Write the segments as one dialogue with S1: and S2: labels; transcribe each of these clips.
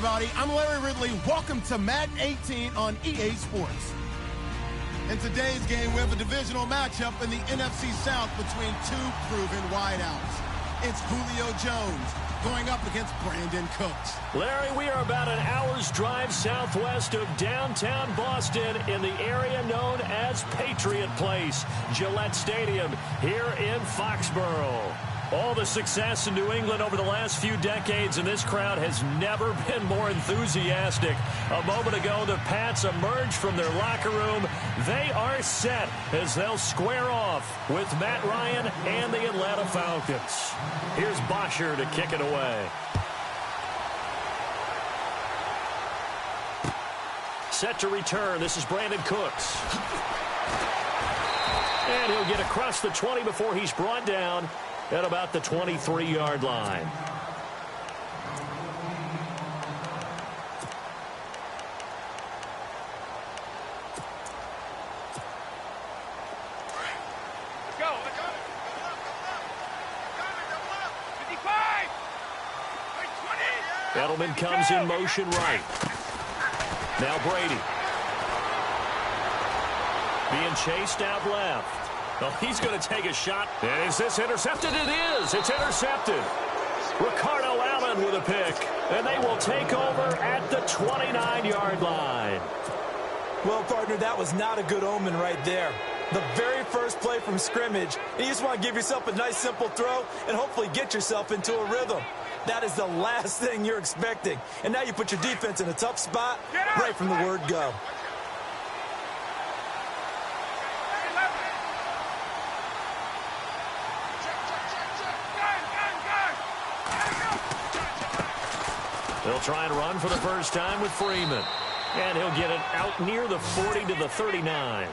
S1: everybody. I'm Larry Ridley. Welcome to Madden 18 on EA Sports. In today's game, we have a divisional matchup in the NFC South between two proven wideouts. It's Julio Jones going up against Brandon Cooks.
S2: Larry, we are about an hour's drive southwest of downtown Boston in the area known as Patriot Place, Gillette Stadium here in Foxborough. All the success in New England over the last few decades, and this crowd has never been more enthusiastic. A moment ago, the Pats emerged from their locker room. They are set as they'll square off with Matt Ryan and the Atlanta Falcons. Here's Bosher to kick it away. Set to return. This is Brandon Cooks. And he'll get across the 20 before he's brought down at about the 23-yard line.
S3: Let's go.
S2: Edelman comes in motion right. Now Brady. Being chased out left. Well, he's going to take a shot. And is this intercepted? It is. It's intercepted. Ricardo Allen with a pick. And they will take over at the 29-yard line.
S4: Well, partner, that was not a good omen right there. The very first play from scrimmage, and you just want to give yourself a nice, simple throw and hopefully get yourself into a rhythm. That is the last thing you're expecting. And now you put your defense in a tough spot right from the word go.
S2: They'll try and run for the first time with Freeman. And he'll get it out near the 40 to the 39.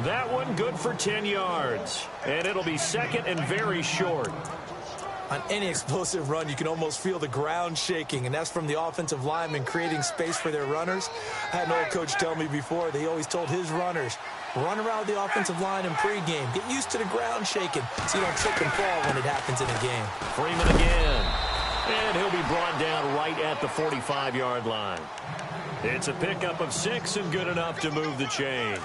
S2: That one good for 10 yards. And it'll be second and very short.
S4: On any explosive run, you can almost feel the ground shaking, and that's from the offensive linemen creating space for their runners. I had an old coach tell me before, they always told his runners, run around the offensive line in pregame. Get used to the ground shaking so you don't trip and fall when it happens in a game.
S2: Freeman again. And he'll be brought down right at the 45-yard line. It's a pickup of 6 and good enough to move the chains.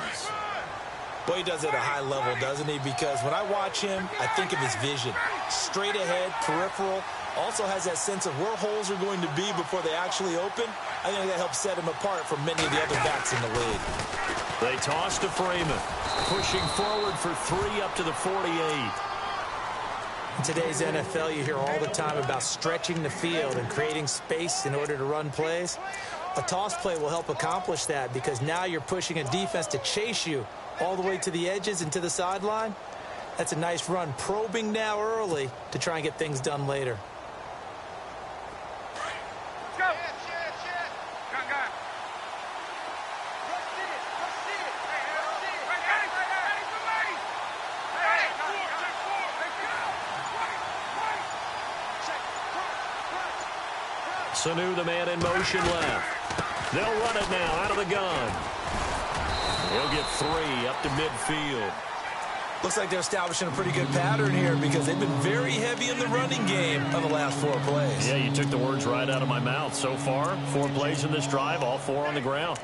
S4: Well, he does it at a high level, doesn't he? Because when I watch him, I think of his vision. Straight ahead, peripheral, also has that sense of where holes are going to be before they actually open. I think that helps set him apart from many of the other backs in the league.
S2: They toss to Freeman, pushing forward for 3 up to the 48.
S4: In today's NFL, you hear all the time about stretching the field and creating space in order to run plays. A toss play will help accomplish that because now you're pushing a defense to chase you all the way to the edges and to the sideline. That's a nice run, probing now early to try and get things done later.
S3: Let's go. Go.
S2: Sanu, the man in motion left. They'll run it now out of the gun. He'll get 3 up to midfield.
S4: Looks like they're establishing a pretty good pattern here because they've been very heavy in the running game of the last 4 plays.
S2: Yeah, you took the words right out of my mouth. So far, 4 plays in this drive, all 4 on the ground.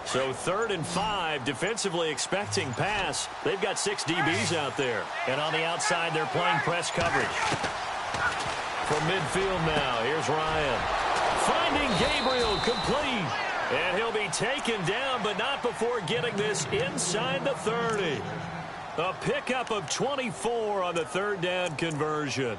S2: So 3rd and 5, defensively expecting pass. They've got 6 DBs out there. And on the outside, they're playing press coverage. From midfield now, here's Ryan. Finding Gabriel complete. And he'll be taken down, but not before getting this inside the 30. A pickup of 24 on the 3rd down conversion.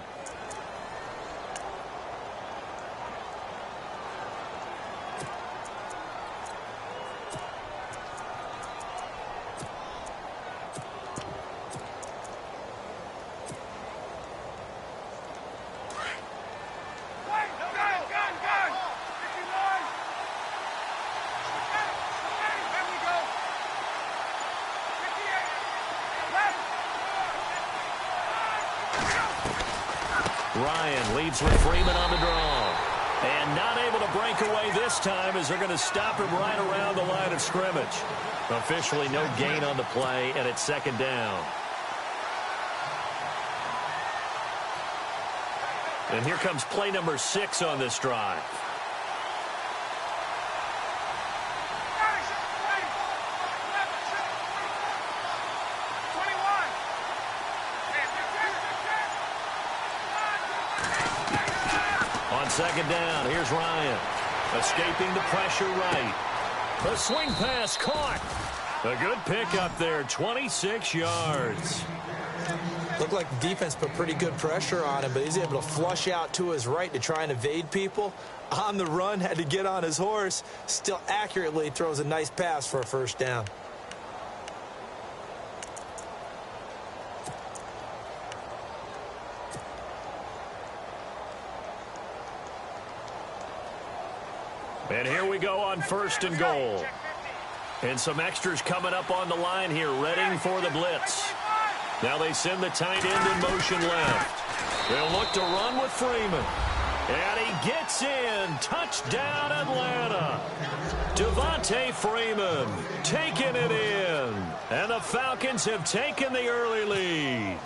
S2: Ryan leads with Freeman on the draw. And not able to break away this time as they're going to stop him right around the line of scrimmage. Officially no gain on the play, and it's second down. And here comes play number 6 on this drive. On second down, here's Ryan. Escaping the pressure right. The swing pass caught. A good pickup there, 26 yards.
S4: Looked like the defense put pretty good pressure on him, but he's able to flush out to his right to try and evade people. On the run, had to get on his horse. Still accurately throws a nice pass for a first down.
S2: And here we go on first and goal. And some extras coming up on the line here, readying for the blitz. Now they send the tight end in motion left. They'll look to run with Freeman. And he gets in. Touchdown, Atlanta. Devontae Freeman taking it in. And the Falcons have taken the early lead.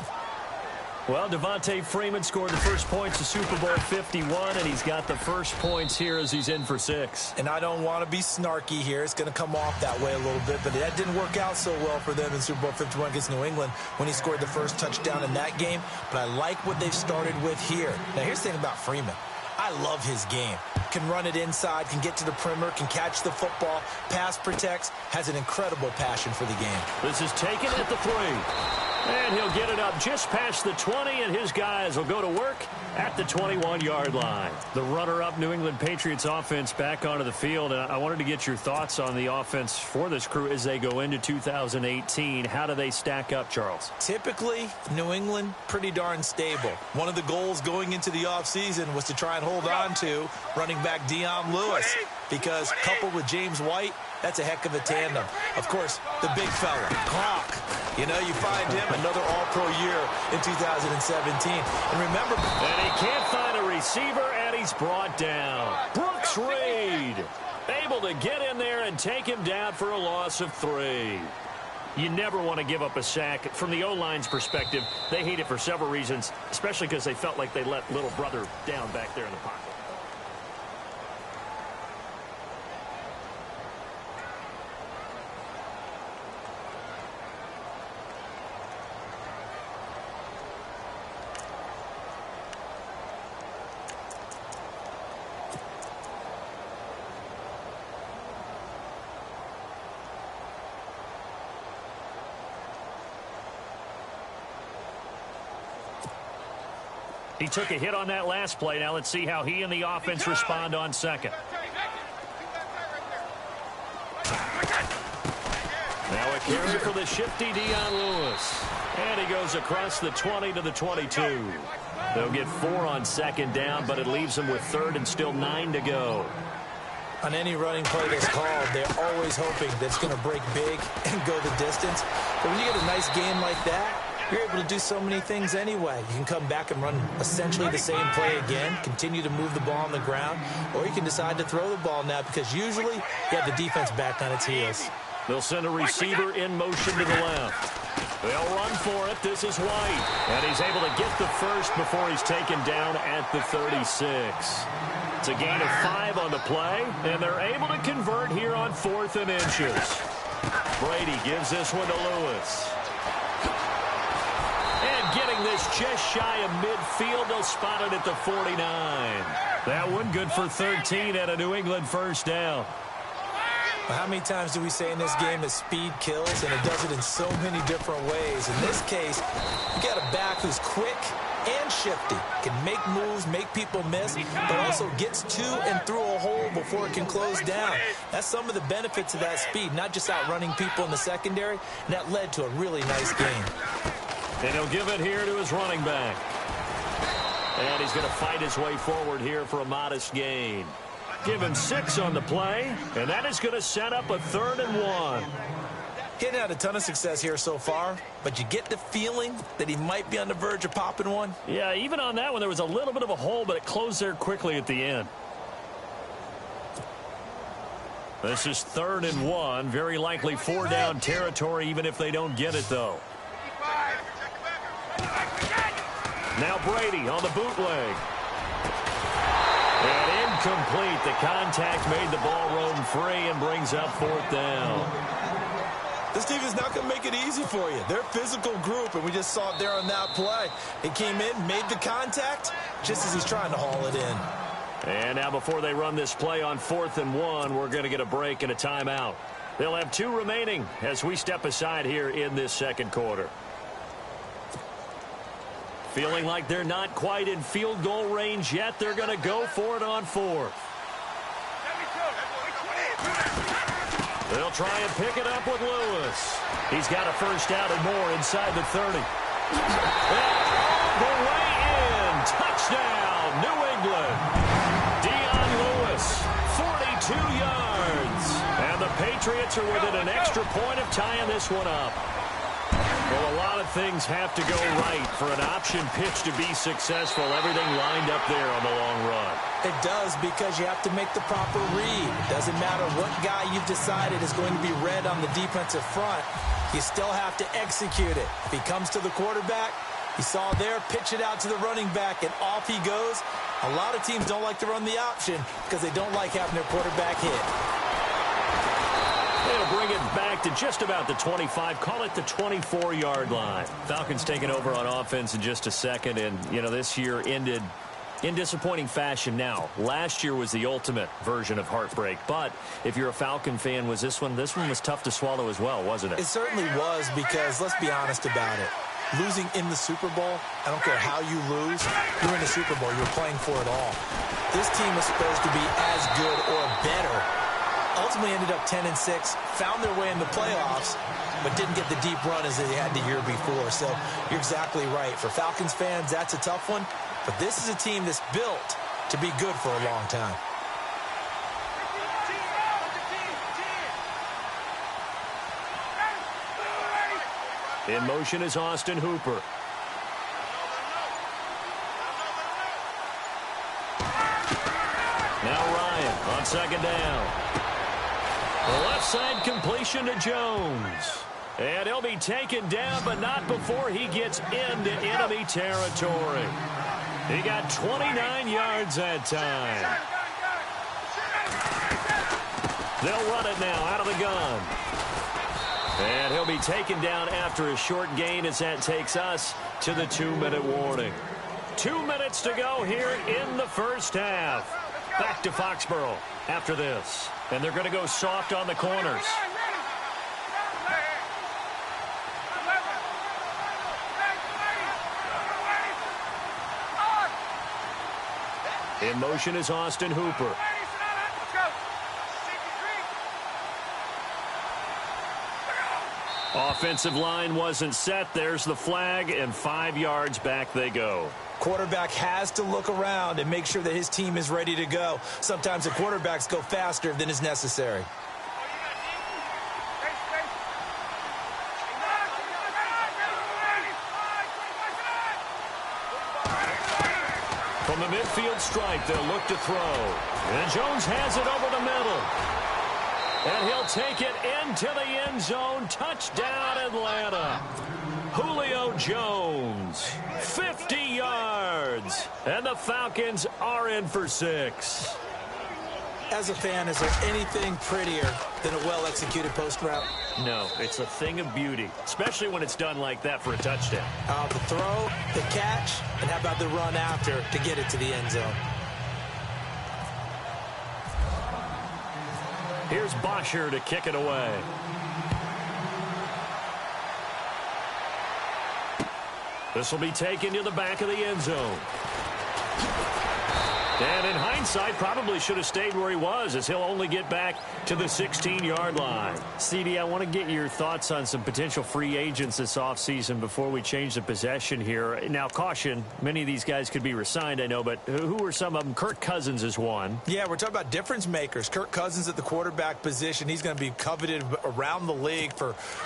S2: Well, Devontae Freeman scored the first points of Super Bowl 51, and he's got the first points here as he's in for 6.
S4: And I don't want to be snarky here. It's going to come off that way a little bit, but that didn't work out so well for them in Super Bowl 51 against New England when he scored the first touchdown in that game. But I like what they've started with here. Now, here's the thing about Freeman. I love his game. Can run it inside, can get to the perimeter, can catch the football, pass protects, has an incredible passion for the game.
S2: This is taken at the 3. And he'll get it up just past the 20, and his guys will go to work at the 21-yard line. The runner-up New England Patriots offense back onto the field. And I wanted to get your thoughts on the offense for this crew as they go into 2018. How do they stack up, Charles?
S4: Typically, New England, pretty darn stable. One of the goals going into the offseason was to try and hold on to running back Dion Lewis, because coupled with James White, that's a heck of a tandem. Of course, the big fella, Gronk. You know, you find him another all-pro year in 2017. And remember...
S2: And he can't find a receiver, and he's brought down. Brooks Reed able to get in there and take him down for a loss of 3. You never want to give up a sack. From the O-line's perspective, they hate it for several reasons, especially because they felt like they let little brother down back there in the pocket. He took a hit on that last play. Now let's see how he and the offense respond on second. Now a carry for the shifty Dion Lewis. And he goes across the 20 to the 22. They'll get 4 on second down, but it leaves them with 3rd and still 9 to go.
S4: On any running play that's called, they're always hoping that it's going to break big and go the distance. But when you get a nice game like that, you're able to do so many things anyway. You can come back and run essentially the same play again, continue to move the ball on the ground, or you can decide to throw the ball now because usually you have the defense back on its heels.
S2: They'll send a receiver in motion to the left. They'll run for it. This is White. And he's able to get the first before he's taken down at the 36. It's a gain of 5 on the play, and they're able to convert here on 4th and inches. Brady gives this one to Lewis. And getting this just shy of midfield, they'll spot it at the 49. That one good for 13 at a New England first down.
S4: Well, how many times do we say in this game that speed kills, and it does it in so many different ways? In this case, you got a back who's quick and shifty, can make moves, make people miss, but also gets to and through a hole before it can close down. That's some of the benefits of that speed, not just outrunning people in the secondary, and that led to a really nice game.
S2: And he'll give it here to his running back. And he's going to fight his way forward here for a modest gain. Give him 6 on the play, and that is going to set up a 3rd and 1.
S4: He hadn't had a ton of success here so far, but you get the feeling that he might be on the verge of popping one.
S2: Yeah, even on that one, there was a little bit of a hole, but it closed there quickly at the end. This is 3rd and 1. Very likely 4-down territory, even if they don't get it, though. Now Brady on the bootleg. And incomplete. The contact made the ball roam free and brings up 4th down.
S4: This team is not going to make it easy for you. They're a physical group, and we just saw it there on that play. He came in, made the contact, just as he's trying to haul it in.
S2: And now before they run this play on 4th and 1, we're going to get a break and a timeout. They'll have 2 remaining as we step aside here in this second quarter. Feeling like they're not quite in field goal range yet. They're going to go for it on 4th. They'll try and pick it up with Lewis. He's got a first down and more inside the 30. And all the way in. Touchdown, New England. Dion Lewis, 42 yards. And the Patriots are within an extra point of tying this one up. Well, a lot of things have to go right for an option pitch to be successful. Everything lined up there on the long run.
S4: It does, because you have to make the proper read. It doesn't matter what guy you've decided is going to be red on the defensive front. You still have to execute it. If he comes to the quarterback, you saw there, pitch it out to the running back, and off he goes. A lot of teams don't like to run the option because they don't like having their quarterback hit.
S2: They'll bring it back to just about the 25, call it the 24-yard line. Falcons taking over on offense in just a second, and, you know, this year ended in disappointing fashion. Now, last year was the ultimate version of heartbreak, but if you're a Falcon fan, was this one was tough to swallow as well, wasn't it?
S4: It certainly was, because let's be honest about it. Losing in the Super Bowl, I don't care how you lose, you're in the Super Bowl, you're playing for it all. This team was supposed to be as good or better. Ultimately ended up 10-6, found their way in the playoffs, but didn't get the deep run as they had the year before. So you're exactly right. For Falcons fans, that's a tough one, but this is a team that's built to be good for a long time.
S2: In motion is Austin Hooper. Now Ryan on 2nd down. The left side completion to Jones. And he'll be taken down, but not before he gets into enemy territory. He got 29 yards that time. They'll run it now out of the gun. And he'll be taken down after a short gain as that takes us to the 2-minute warning. 2 minutes to go here in the first half. Back to Foxborough after this. And they're going to go soft on the corners. In motion is Austin Hooper. Offensive line wasn't set. There's the flag, and 5 yards back they go.
S4: Quarterback has to look around and make sure that his team is ready to go. Sometimes the quarterbacks go faster than is necessary.
S2: From the midfield stripe, they'll look to throw. And Jones has it over the middle. And he'll take it into the end zone. Touchdown, Atlanta. Julio Jones, 50 yards. And the Falcons are in for 6.
S4: As a fan, is there anything prettier than a well-executed post route?
S2: No, it's a thing of beauty, especially when it's done like that for a touchdown.
S4: The throw, the catch, and how about the run after to get it to the end zone?
S2: Here's Bosher to kick it away. This will be taken to the back of the end zone. And in hindsight, probably should have stayed where he was, as he'll only get back to the 16-yard line. CD, I want to get your thoughts on some potential free agents this offseason before we change the possession here. Now, caution, many of these guys could be re-signed, I know, but who are some of them? Kirk Cousins is one.
S4: Yeah, we're talking about difference makers. Kirk Cousins at the quarterback position. He's going to be coveted around the league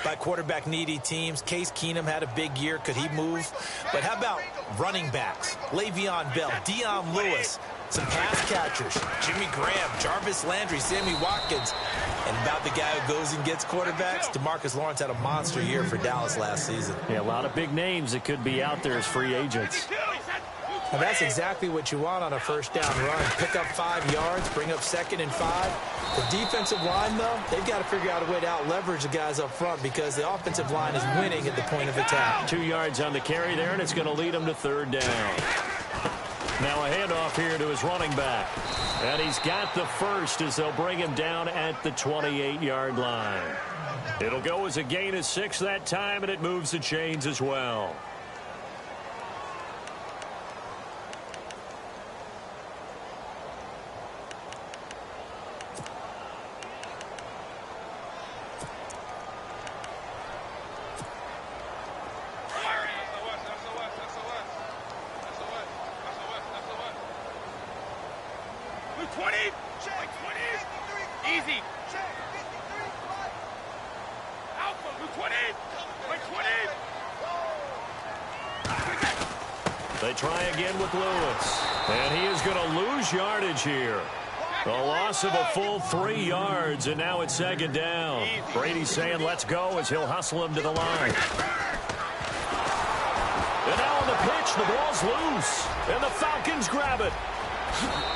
S4: by quarterback-needy teams. Case Keenum had a big year. Could he move? But how about running backs? Le'Veon Bell, Dion Lewis. Some pass catchers, Jimmy Graham, Jarvis Landry, Sammy Watkins. And about the guy who goes and gets quarterbacks, DeMarcus Lawrence had a monster year for Dallas last season.
S2: Yeah, a lot of big names that could be out there as free agents.
S4: And that's exactly what you want on a first down run. Pick up 5 yards, bring up 2nd and 5. The defensive line, though, they've got to figure out a way to out-leverage the guys up front because the offensive line is winning at the point of attack.
S2: 2 yards on the carry there, and it's going to lead them to 3rd down. Now a handoff here to his running back. And he's got the first as they'll bring him down at the 28-yard line. It'll go as a gain of 6 that time, and it moves the chains as well. They try again with Lewis. And he is going to lose yardage here. A loss of a full 3 yards, and now it's 2nd down. Brady's saying let's go as he'll hustle him to the line. And now on the pitch, the ball's loose. And the Falcons grab it.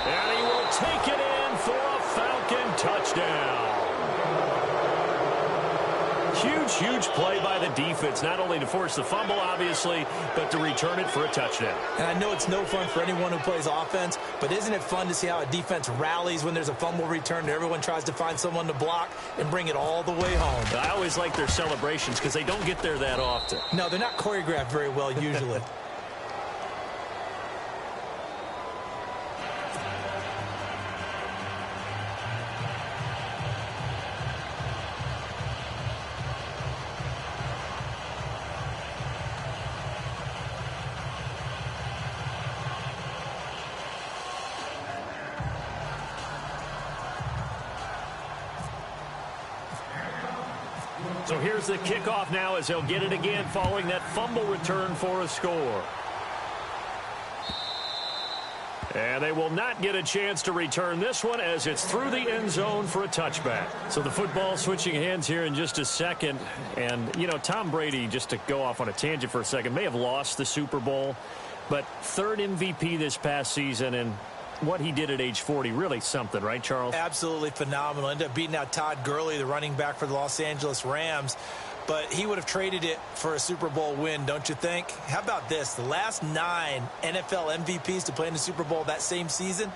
S2: And he will take it in for a Falcon touchdown. Huge play by the defense, not only to force the fumble, obviously, but to return it for a touchdown.
S4: And I know it's no fun for anyone who plays offense, but isn't it fun to see how a defense rallies when there's a fumble return and everyone tries to find someone to block and bring it all the way home?
S2: I always like their celebrations because they don't get there that often.
S4: No, they're not choreographed very well usually.
S2: So here's the kickoff now as they'll get it again following that fumble return for a score. And they will not get a chance to return this one as it's through the end zone for a touchback. So the football switching hands here in just a second. And, you know, Tom Brady, just to go off on a tangent for a second, may have lost the Super Bowl, but 3rd MVP this past season, and what he did at age 40, really something, right, Charles?
S4: Absolutely phenomenal. Ended up beating out Todd Gurley, the running back for the Los Angeles Rams. But he would have traded it for a Super Bowl win, don't you think? How about this? The last 9 NFL MVPs to play in the Super Bowl that same season,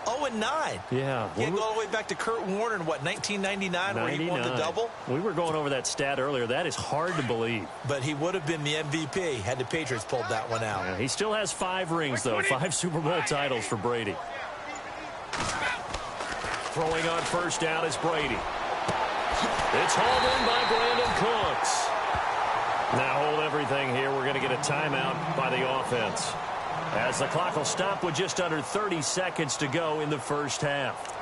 S4: 0-9.
S2: Yeah.
S4: You go all the way back to Kurt Warner in, what, 1999, where he won the double?
S2: We were going over that stat earlier. That is hard to believe.
S4: But he would have been the MVP had the Patriots pulled that one out.
S2: Yeah, he still has 5 rings, though. 5 Super Bowl titles for Brady. Throwing on first down is Brady. It's hauled in by Brandon Cooks. Now hold everything here. We're going to get a timeout by the offense, as the clock will stop with just under 30 seconds to go in the first half.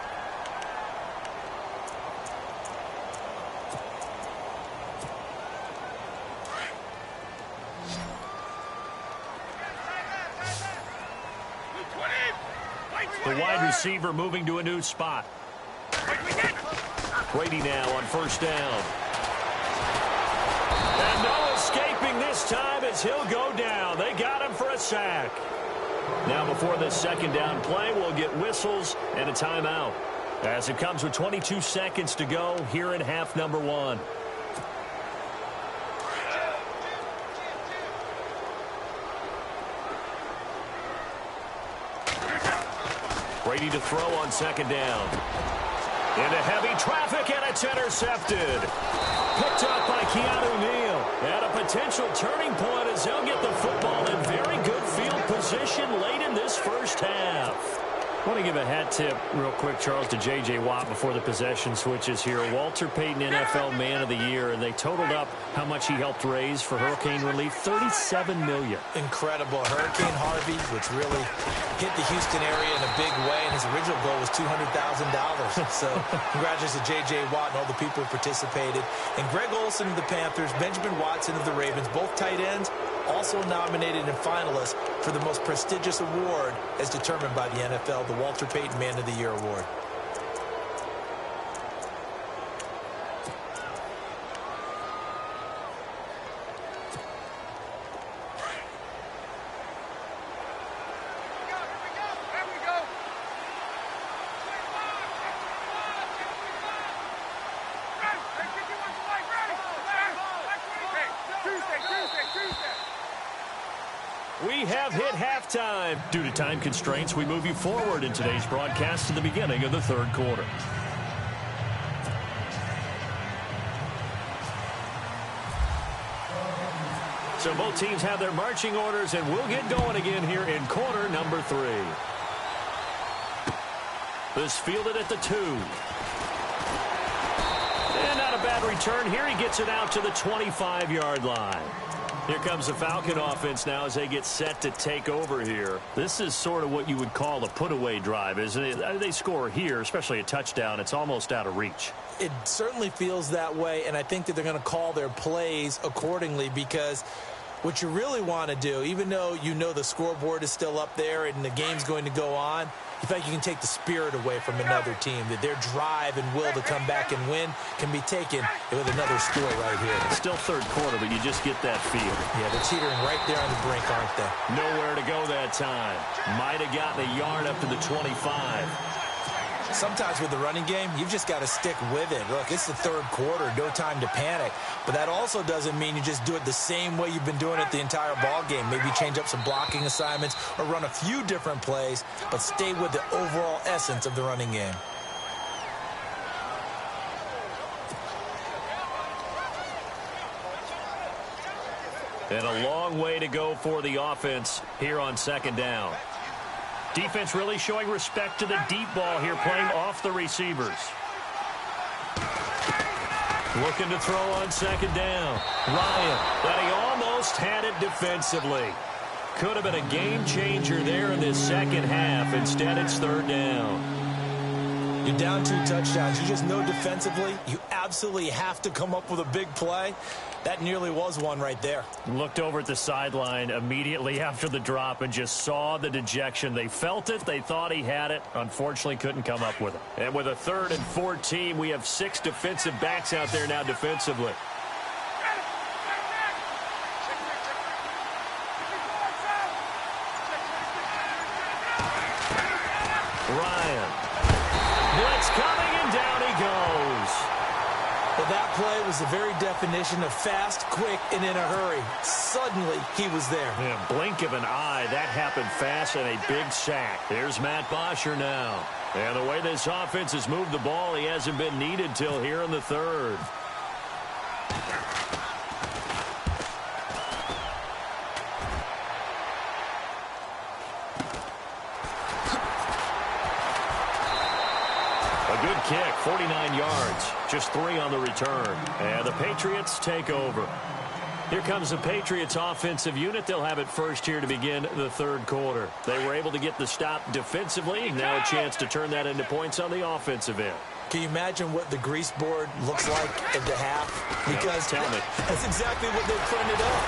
S2: The wide receiver moving to a new spot. Brady now on first down. And no escaping this time as he'll go down. They got him for a sack. Now before this 2nd down play, we'll get whistles and a timeout, as it comes with 22 seconds to go here in half number 1. Brady to throw on 2nd down. Into heavy traffic, and it's intercepted. Picked up by Keanu Neal. And a potential turning point as they'll get the football in very good field position late in this first half. I want to give a hat tip real quick, Charles, to J.J. Watt before the possession switches here. Walter Payton NFL Man of the Year, and they totaled up how much he helped raise for hurricane relief, $37 million.
S4: Incredible. Hurricane Harvey, which really hit the Houston area in a big way, and his original goal was $200,000. So congratulations to J.J. Watt and all the people who participated. And Greg Olsen of the Panthers, Benjamin Watson of the Ravens, both tight ends, also nominated and finalists for the most prestigious award as determined by the NFL, the Walter Payton Man of the Year Award.
S2: We have hit halftime. Due to time constraints, we move you forward in today's broadcast to the beginning of the third quarter. So both teams have their marching orders, and we'll get going again here in quarter number 3. This fielded at the 2. And not a bad return here. He gets it out to the 25-yard line. Here comes the Falcon offense now as they get set to take over here. This is sort of what you would call a put-away drive, isn't it? They score here, especially a touchdown. It's almost out of reach.
S4: It certainly feels that way, and I think that they're going to call their plays accordingly, because what you really want to do, even though you know the scoreboard is still up there and the game's going to go on, you think you can take the spirit away from another team, that their drive and will to come back and win can be taken with another score right here.
S2: It's still third quarter, but you just get that feel.
S4: Yeah, they're teetering right there on the brink, aren't they?
S2: Nowhere to go that time. Might have gotten a yard up to the 25.
S4: Sometimes with the running game, you've just got to stick with it. Look, it's the third quarter, no time to panic. But that also doesn't mean you just do it the same way you've been doing it the entire ball game. Maybe change up some blocking assignments or run a few different plays, but stay with the overall essence of the running game.
S2: And a long way to go for the offense here on second down. Defense really showing respect to the deep ball here, playing off the receivers. Looking to throw on second down. Ryan, but he almost had it defensively. Could have been a game changer there in this second half. Instead, it's third down.
S4: You're down 2 touchdowns. You just know defensively you absolutely have to come up with a big play. That nearly was one right there.
S2: Looked over at the sideline immediately after the drop and just saw the dejection. They felt it. They thought he had it. Unfortunately, couldn't come up with it. And with a 3rd and 14, we have 6 defensive backs out there now defensively. Ryan. Blitz coming, and down he goes.
S4: Well, that play was the very definition of fast, quick, and in a hurry. Suddenly, he was there.
S2: Yeah, blink of an eye. That happened fast, and a big sack. Here's Matt Bosher now. And the way this offense has moved the ball, he hasn't been needed till here in the 3rd. Good kick, 49 yards, just 3 on the return. And the Patriots take over. Here comes the Patriots offensive unit. They'll have it first here to begin the 3rd quarter. They were able to get the stop defensively. Now a chance to turn that into points on the offensive end.
S4: Can you imagine what the grease board looks like at the half? Because
S2: tell me.
S4: That's exactly what they printed up.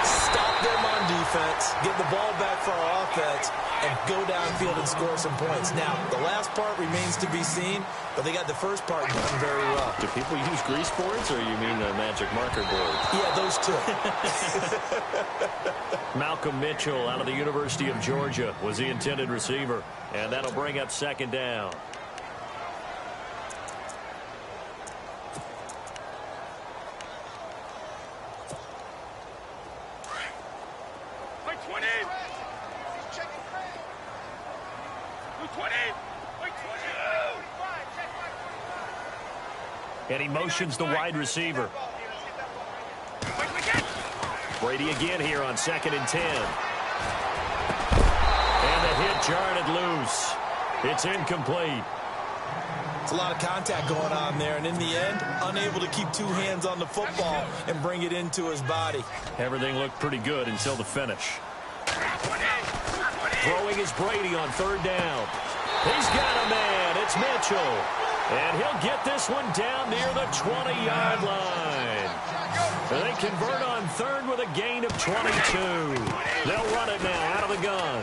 S4: Stop them on defense, get the ball back for our offense, and go downfield and score some points. Now, the last part remains to be seen, but they got the first part done very well.
S2: Do people use grease boards, or you mean the magic marker board?
S4: Yeah, those two.
S2: Malcolm Mitchell out of the University of Georgia was the intended receiver, and that'll bring up second down. And he motions the wide receiver. Brady again here on 2nd and 10. And the hit jarred it loose. It's incomplete.
S4: It's a lot of contact going on there, and in the end, unable to keep two hands on the football and bring it into his body.
S2: Everything looked pretty good until the finish. Throwing is Brady on third down. He's got a man. It's Mitchell. And he'll get this one down near the 20-yard line. They convert on third with a gain of 22. They'll run it now out of the gun.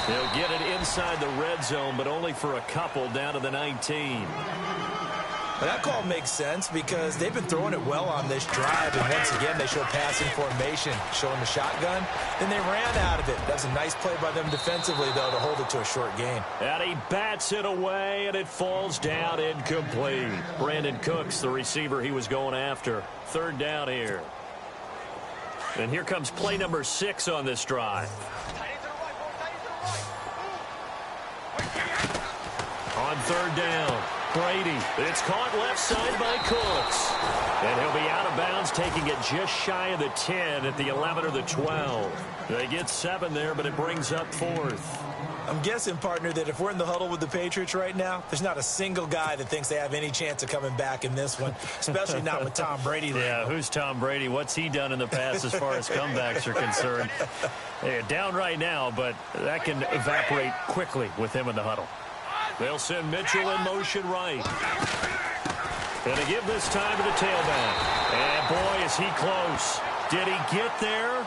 S2: They'll get it inside the red zone, but only for a couple down to the 19.
S4: Well, that call makes sense because they've been throwing it well on this drive, and once again, they show passing formation, showing the shotgun. Then they ran out of it. That's a nice play by them defensively, though, to hold it to a short gain.
S2: And he bats it away, and it falls down incomplete. Brandon Cooks, the receiver he was going after. Third down here. And here comes play number 6 on this drive. On third down, Brady. It's caught left side by Cooks. And he'll be out of bounds, taking it just shy of the 10 at the 11 or the 12. They get 7 there, but it brings up 4th.
S4: I'm guessing, partner, that if we're in the huddle with the Patriots right now, there's not a single guy that thinks they have any chance of coming back in this one, especially not with Tom Brady there.
S2: Yeah, who's Tom Brady? What's he done in the past as far as comebacks are concerned? They're down right now, but that can evaporate quickly with him in the huddle. They'll send Mitchell in motion right. Gonna give this time to the tailback. And boy, is he close. Did he get there?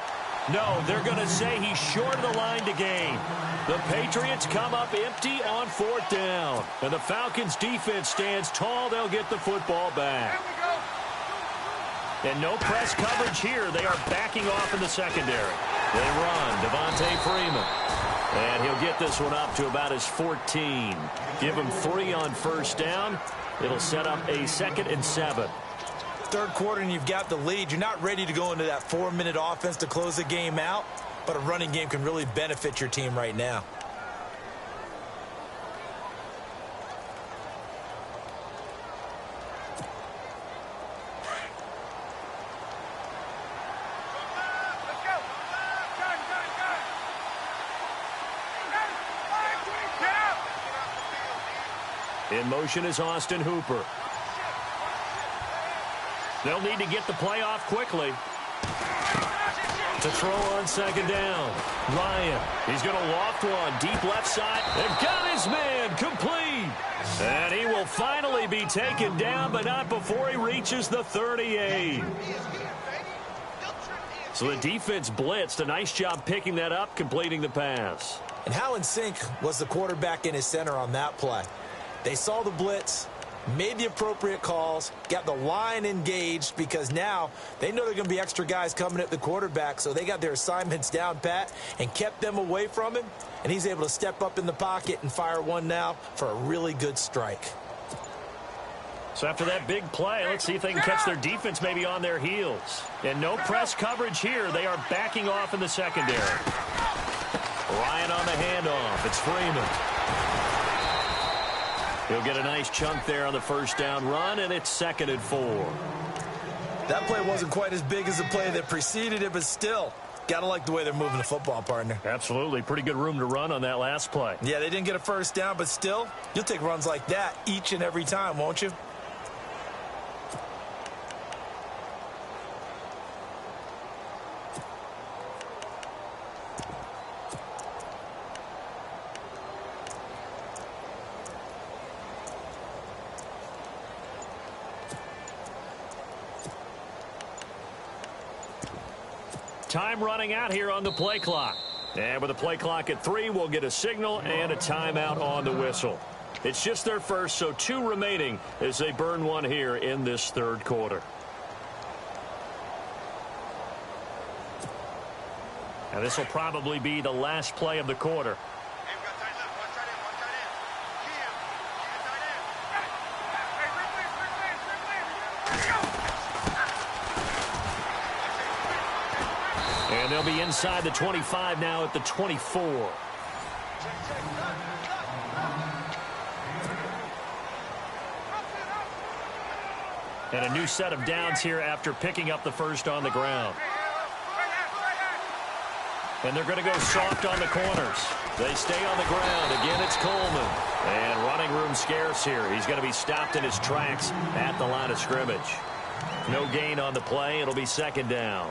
S2: No, they're going to say he's short of the line to gain. The Patriots come up empty on fourth down. And the Falcons defense stands tall. They'll get the football back. And no press coverage here. They are backing off in the secondary. They run. Devontae Freeman. And he'll get this one up to about his 14. Give him 3 on first down. It'll set up a 2nd and 7.
S4: Third quarter and you've got the lead. You're not ready to go into that 4-minute offense to close the game out, but a running game can really benefit your team right now.
S2: In motion is Austin Hooper. They'll need to get the play off quickly. To throw on second down. Ryan, he's going to loft one. Deep left side. They've got his man complete. And he will finally be taken down, but not before he reaches the 38. So the defense blitzed. A nice job picking that up, completing the pass.
S4: And how in sync was the quarterback in his center on that play? They saw the blitz, made the appropriate calls, got the line engaged because now they know there are going to be extra guys coming at the quarterback, so they got their assignments down pat and kept them away from him, and he's able to step up in the pocket and fire one now for a really good strike.
S2: So after that big play, let's see if they can catch their defense maybe on their heels. And no press coverage here. They are backing off in the secondary. Ryan on the handoff. It's Freeman. He'll get a nice chunk there on the first down run, and it's 2nd and 4.
S4: That play wasn't quite as big as the play that preceded it, but still, gotta like the way they're moving the football, partner.
S2: Absolutely. Pretty good room to run on that last play.
S4: Yeah, they didn't get a first down, but still, you'll take runs like that each and every time, won't you?
S2: Time running out here on the play clock. And with the play clock at 3, we'll get a signal and a timeout on the whistle. It's just their first, so 2 remaining as they burn one here in this third quarter. And this will probably be the last play of the quarter. And they'll be inside the 25 now at the 24. And a new set of downs here after picking up the first on the ground. And they're going to go soft on the corners. They stay on the ground. Again, it's Coleman. And running room scarce here. He's going to be stopped in his tracks at the line of scrimmage. No gain on the play. It'll be second down.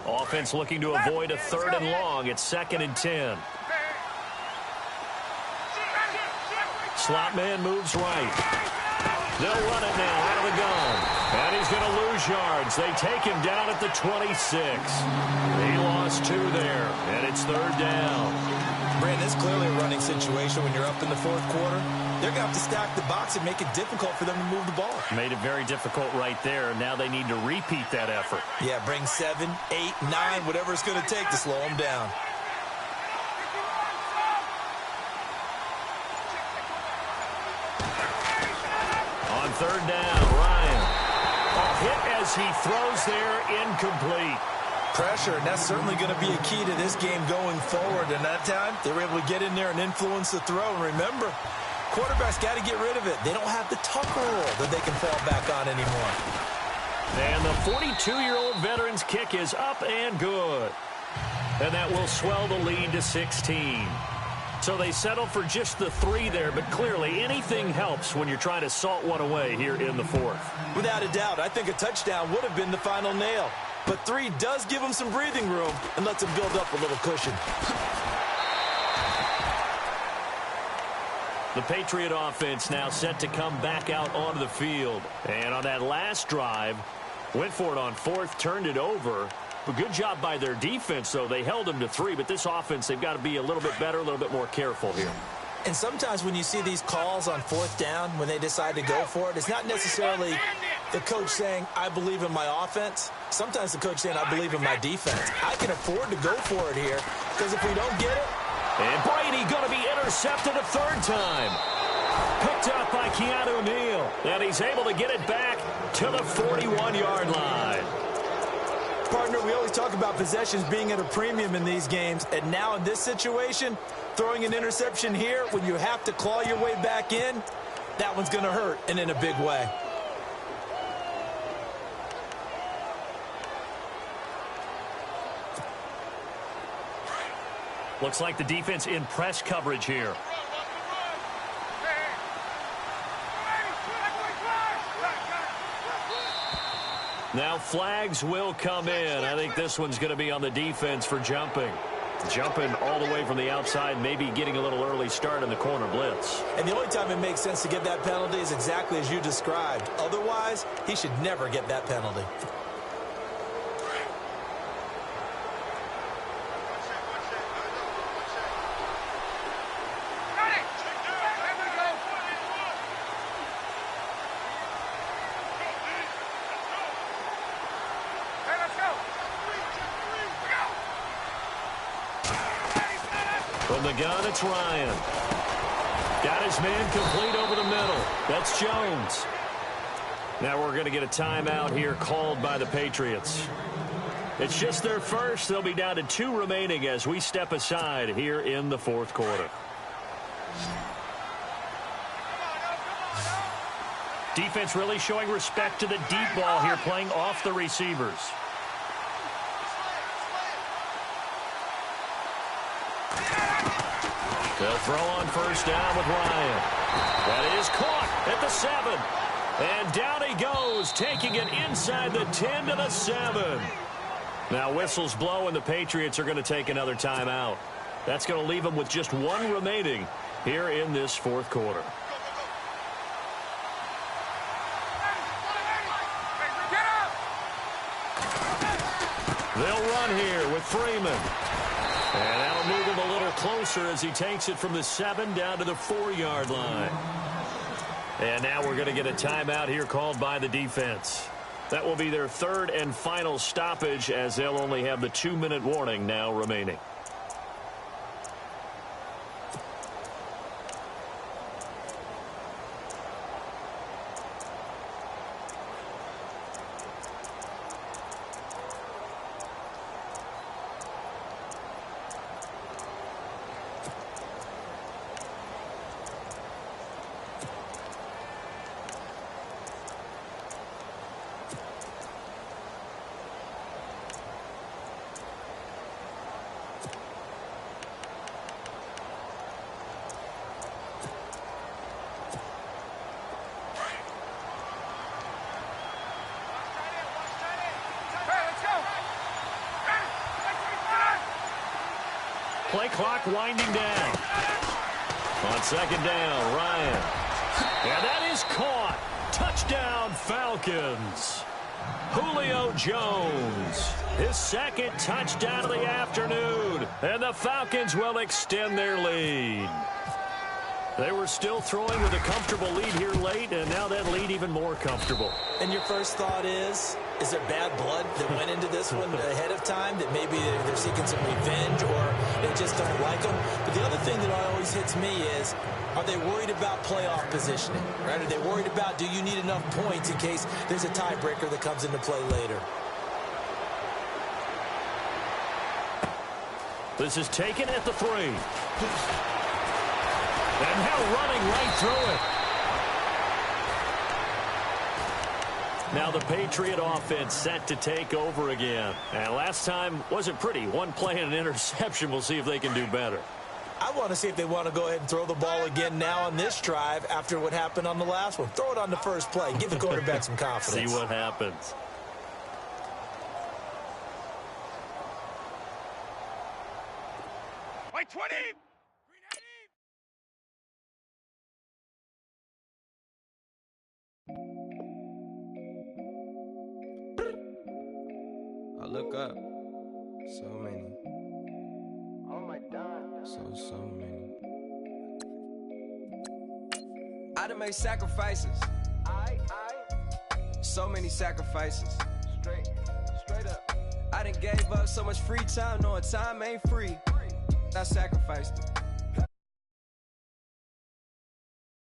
S2: Offense looking to avoid a 3rd and long. It's 2nd and 10. Slot man moves right. They'll run it now out of the gun. And he's going to lose yards. They take him down at the 26. He lost 2 there. And it's 3rd down.
S4: Brandon, it's clearly a running situation when you're up in the 4th quarter. They're going to have to stack the box and make it difficult for them to move the ball.
S2: Made it very difficult right there. Now they need to repeat that effort.
S4: Yeah, bring 7, 8, 9, whatever it's going to take to slow them down.
S2: On 3rd down, Ryan. A hit as he throws there, incomplete.
S4: Pressure, and that's certainly going to be a key to this game going forward. And that time, they were able to get in there and influence the throw. And remember, quarterbacks got to get rid of it. They don't have the Tucker rule that they can fall back on anymore.
S2: And the 42-year-old veteran's kick is up and good. And that will swell the lead to 16. So they settle for just the 3 there, but clearly anything helps when you're trying to salt one away here in the 4th.
S4: Without a doubt, I think a touchdown would have been the final nail. But 3 does give them some breathing room and lets them build up a little cushion.
S2: The Patriot offense now set to come back out onto the field. And on that last drive, went for it on 4th, turned it over. A good job by their defense, though. They held them to 3, but this offense, they've got to be a little bit better, a little bit more careful here.
S4: And sometimes when you see these calls on 4th down, when they decide to go for it, it's not necessarily the coach saying, I believe in my offense. Sometimes the coach saying, I believe in my defense. I can afford to go for it here, because if we don't get it.
S2: And Brady going to be intercepted a 3rd time. Picked up by Keanu Neal. And he's able to get it back to the 41-yard line.
S4: Partner, we always talk about possessions being at a premium in these games. And now in this situation, throwing an interception here when you have to claw your way back in, that one's going to hurt, and in a big way.
S2: Looks like the defense in press coverage here. Now flags will come in. I think this one's going to be on the defense for jumping. Jumping all the way from the outside, maybe getting a little early start in the corner blitz.
S4: And the only time it makes sense to get that penalty is exactly as you described. Otherwise, he should never get that penalty.
S2: From the gun, it's Ryan. Got his man complete over the middle. That's Jones. Now we're going to get a timeout here called by the Patriots. It's just their first. They'll be down to 2 remaining as we step aside here in the 4th quarter. Defense really showing respect to the deep ball here, playing off the receivers. They'll throw on 1st down with Ryan. That is caught at the 7. And down he goes, taking it inside the 10 to the 7. Now whistles blow, and the Patriots are going to take another timeout. That's going to leave them with just 1 remaining here in this 4th quarter. They'll run here with Freeman. And that'll move him a little closer as he takes it from the 7 down to the 4-yard line. And now we're going to get a timeout here called by the defense. That will be their 3rd and final stoppage, as they'll only have the 2-minute warning now remaining. play clock winding down. On second down, Ryan. And that is caught. Touchdown, Falcons. Julio Jones, his second touchdown of the afternoon. And the Falcons will extend their lead. They were still throwing with a comfortable lead here late, and now that lead even more comfortable.
S4: And your first thought is there bad blood that went into this one ahead of time, that maybe they're seeking some revenge or they just don't like them? But the other thing that always hits me is, are they worried about playoff positioning? Right? Are they worried about, do you need enough points in case there's a tiebreaker that comes into play later?
S2: This is taken at the 3. And now running right through it. Now the Patriot offense set to take over again. And last time wasn't pretty. One play and an interception. We'll see if they can do better.
S4: I want to see if they want to go ahead and throw the ball again now on this drive after what happened on the last one. Throw it on the first play. Give the quarterback some confidence.
S2: See what happens.
S3: Like 20.
S5: I look up, so many.
S3: Oh my God.
S5: So many. I done made sacrifices. So many sacrifices.
S3: Straight up.
S5: I done gave up so much free time, knowing time ain't free. I sacrificed it.